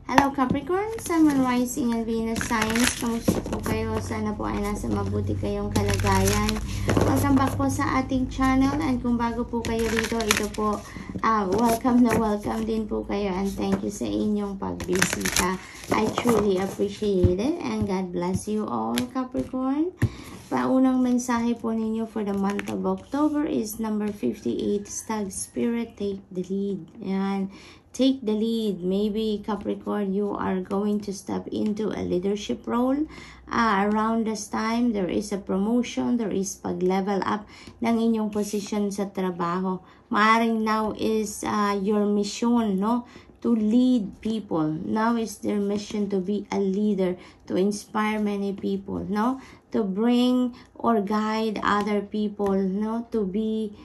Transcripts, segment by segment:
Hello Capricorn, Sun, Moon, Rising, and Venus signs. Kamusta po kayo? Sana po ay nasa mabuti kayong kalagayan. Welcome back po sa ating channel. And kung bago po kayo dito, ito po, welcome din po kayo. And thank you sa inyong pagbisita. I truly appreciate it. And God bless you all, Capricorn. Paunang mensahe po ninyo for the month of October is number 58, Stag Spirit, take the lead. Ayan. Take the lead. Maybe Capricorn, you are going to step into a leadership role. Around this time, there is a promotion, there is pag-level up ng inyong position sa trabaho. Maaring now is your mission, no? To lead people. Now is their mission to be a leader, to inspire many people, no? To bring or guide other people, no? To be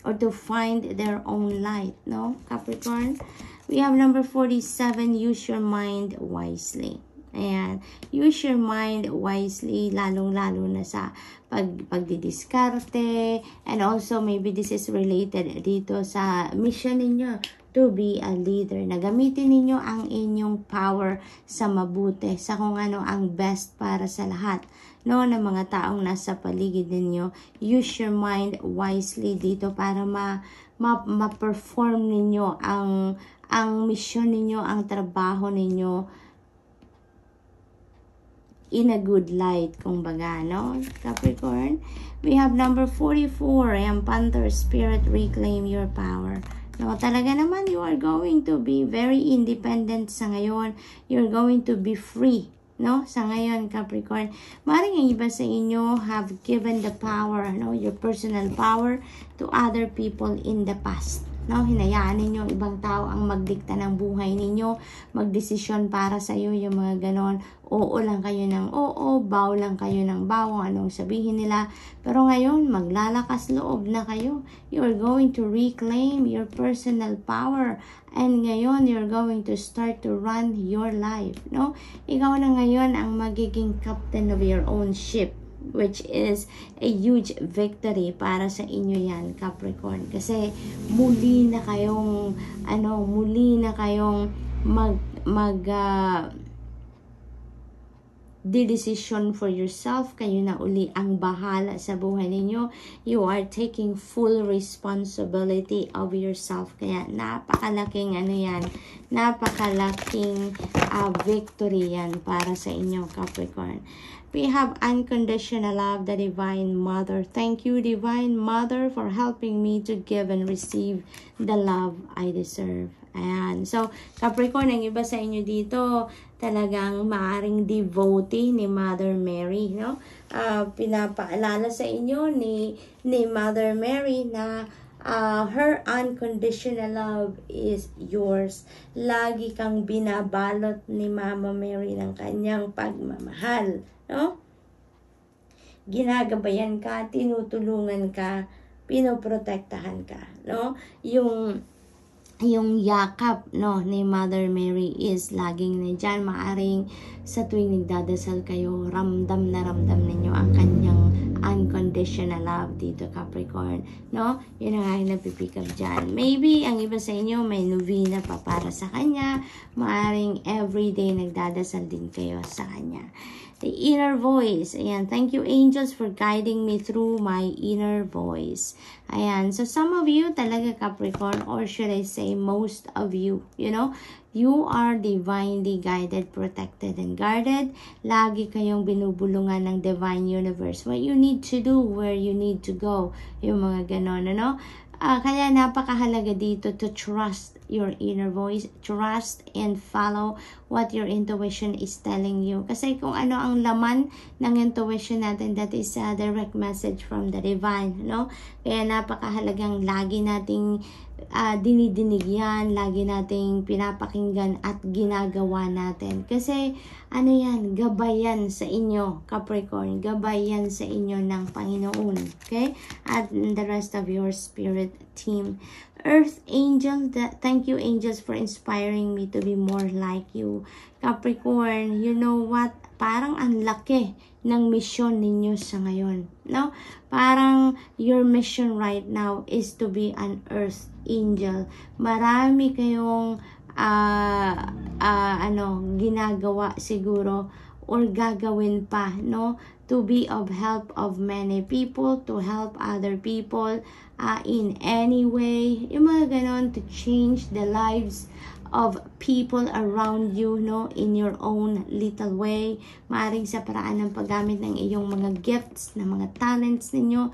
or to find their own light, no, Capricorn? We have number 47, use your mind wisely. Ayan, use your mind wisely, lalong-lalo na sa pagdidiskarte, and also maybe this is related dito sa mission ninyo to be a leader. Nagamitin ninyo ang inyong power sa mabuti, sa kung ano ang best para sa lahat, no, ng mga taong nasa paligid ninyo. Use your mind wisely dito para ma-perform ninyo ang mission ninyo, ang trabaho ninyo in a good light, kumbaga, no, Capricorn? We have number 44, ayan, Panther Spirit, reclaim your power. No, talaga naman, you are going to be very independent sa ngayon. You're going to be free, no, sa ngayon, Capricorn. Maring ang iba sa inyo have given the power, no, your personal power to other people in the past. No, hinayaan ninyo ibang tao ang magdikta ng buhay ninyo, magdesisyon para sa iyo, yung mga ganon. Oo lang kayo ng oo, bow lang kayo ng bow, anong sabihin nila. Pero ngayon, maglalakas loob na kayo. You're going to reclaim your personal power. And ngayon, you're going to start to run your life, no? Ikaw na ngayon ang magiging captain of your own ship, which is a huge victory para sa inyo yan, Capricorn. Kasi muli na kayong decision for yourself. Kayo na uli ang bahala sa buhay ninyo. You are taking full responsibility of yourself. Kaya napakalaking napakalaking victory yan para sa inyo, Capricorn. We have unconditional love, the Divine Mother. Thank you, Divine Mother, for helping me to give and receive the love I deserve. Ayan. So, Capricorn, ang iba sa inyo dito, talagang maaring devotee ni Mother Mary, no? Pinapaalala sa inyo ni Mother Mary na her unconditional love is yours. Lagi kang binabalot ni Mama Mary ng kanyang pagmamahal, no? Ginagabayan ka, tinutulungan ka, pinoprotektahan ka, no? Yung yakap, no, ni Mother Mary is laging nandyan. Maaring sa tuwing nagdadasal kayo, ramdam na ramdam ninyo ang kanyang unconditional love dito, Capricorn, no? Yun ang aking napipick up dyan. Maybe ang iba sa inyo may novena pa para sa kanya. Maaring everyday nagdadasal din kayo sa kanya. The inner voice. Ayan. Thank you, angels, for guiding me through my inner voice. Ayan. So, some of you talaga, Capricorn, or should I say most of you, you know, you are divinely guided, protected, and guarded. Lagi kayong binubulungan ng divine universe. What you need to do, where you need to go. Yung mga ganon, ano? Kaya napakahalaga dito to trust your inner voice, trust and follow what your intuition is telling you. Kasi kung ano ang laman ng intuition natin, that is a direct message from the divine, no? Kaya napakahalagang lagi nating dinidinig yan, lagi nating pinapakinggan at ginagawa natin. Kasi ano yan, gabay yan sa inyo, Capricorn, gabay yan sa inyo ng Panginoon, okay? At the rest of your spirit team. Earth angel, thank you, angels, for inspiring me to be more like you. Capricorn, you know what? parang ang laki ng mission ninyo sa ngayon, no? Parang your mission right now is to be an earth angel. Marami kayong ginagawa siguro or gagawin pa, no? To be of help of many people, to help other people in any way. Yung mga ganon, to change the lives of people around you, no, in your own little way. Maaring sa paraan ng paggamit ng iyong mga gifts, ng mga talents ninyo,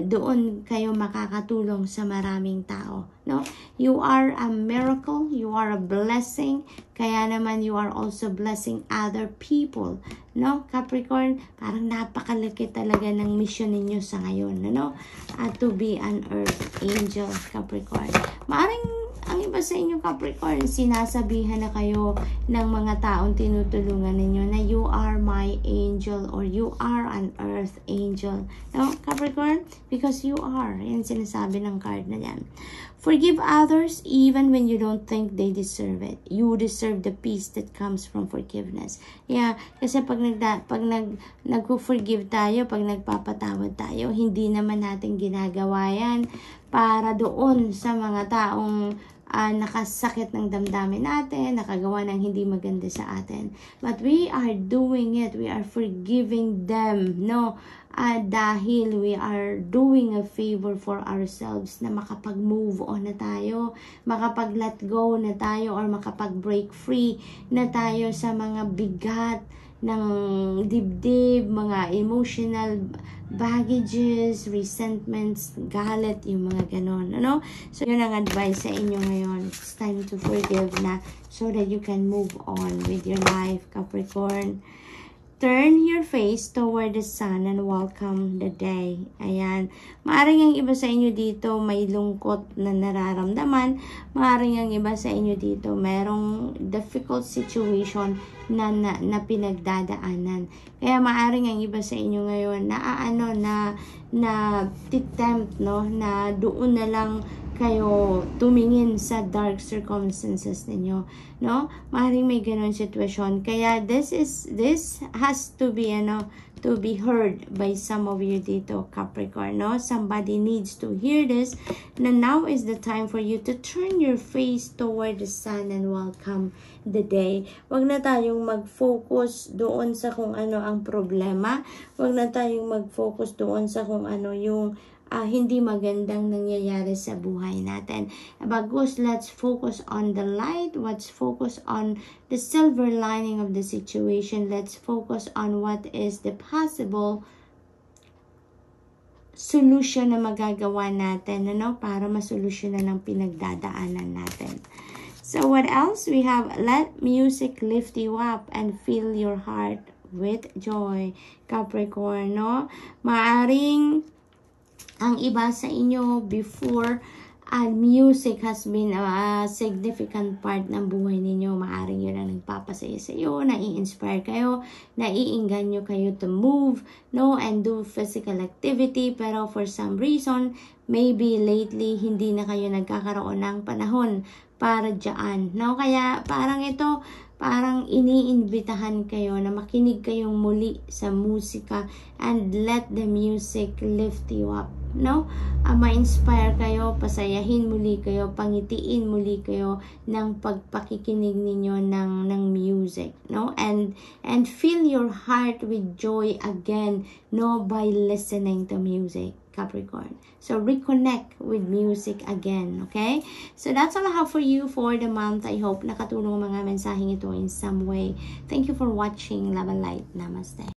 doon kayo makakatulong sa maraming tao, no? You are a miracle, you are a blessing, kaya naman you are also blessing other people, no? Capricorn, parang napakalaki talaga ng mission ninyo sa ngayon, no? To be an earth angel, Capricorn. Maaring ang iba sa inyo, Capricorn, sinasabihan na kayo ng mga taong tinutulungan ninyo na you are my angel or you are an earth angel. No, Capricorn? Because you are. Yan sinasabi ng card na yan. Forgive others even when you don't think they deserve it. You deserve the peace that comes from forgiveness. Yeah, kasi pag nag-forgive tayo, pag nagpapatawad tayo, hindi naman natin ginagawa yan para doon sa mga taong nakasakit ng damdamin natin, nakagawa ng hindi maganda sa atin. But we are doing it. We are forgiving them, no? Dahil we are doing a favor for ourselves na makapag-move on na tayo, makapag-let go na tayo, or makapag-break free na tayo sa mga bigat ng dibdib, mga emotional baggages, resentments, galit, yung mga ganon, ano? So, yun ang advice sa inyo ngayon. It's time to forgive na so that you can move on with your life, Capricorn. Turn your face toward the sun and welcome the day. Ayan. Maaring ang iba sa inyo dito may lungkot na nararamdaman. Maaring ang iba sa inyo dito merong difficult situation na pinagdadaanan. Kaya maaring ang iba sa inyo ngayon na titempt, no, na doon na lang kayo tumingin sa dark circumstances ninyo, no? Maaaring may ganun sitwasyon. Kaya this has to be to be heard by some of you dito, Capricorn, no? Somebody needs to hear this. Na now is the time for you to turn your face toward the sun and welcome the day. Wag na tayong mag-focus doon sa kung ano ang problema. Wag na tayong mag-focus doon sa kung ano yung hindi magandang nangyayari sa buhay natin. Bagus, let's focus on the light. Let's focus on the silver lining of the situation. Let's focus on what is the possible solution na magagawa natin, ano, para masolusyonan ang pinagdadaanan natin. So what else? We have let music lift you up and fill your heart with joy, Capricorn, no? Maaring ang iba sa inyo before music has been a significant part ng buhay ninyo. Maaring yun ang nagpapasaya sa iyo, nai-inspire kayo, naiinganyo kayo to move, no, and do physical activity. Pero for some reason, maybe lately, hindi na kayo nagkakaroon ng panahon para dyan, no? Kaya parang iniimbitahan kayo na makinig kayong muli sa musika and let the music lift you up, no? Ma-inspire kayo, pasayahin muli kayo, pangitiin muli kayo ng pagpakikinig ninyo ng music, no? And fill your heart with joy again, no, by listening to music, Capricorn. So reconnect with music again, okay? So that's all I have for you for the month. I hope nakatulong mga mensaheng ito in some way. Thank you for watching. Love and light. Namaste.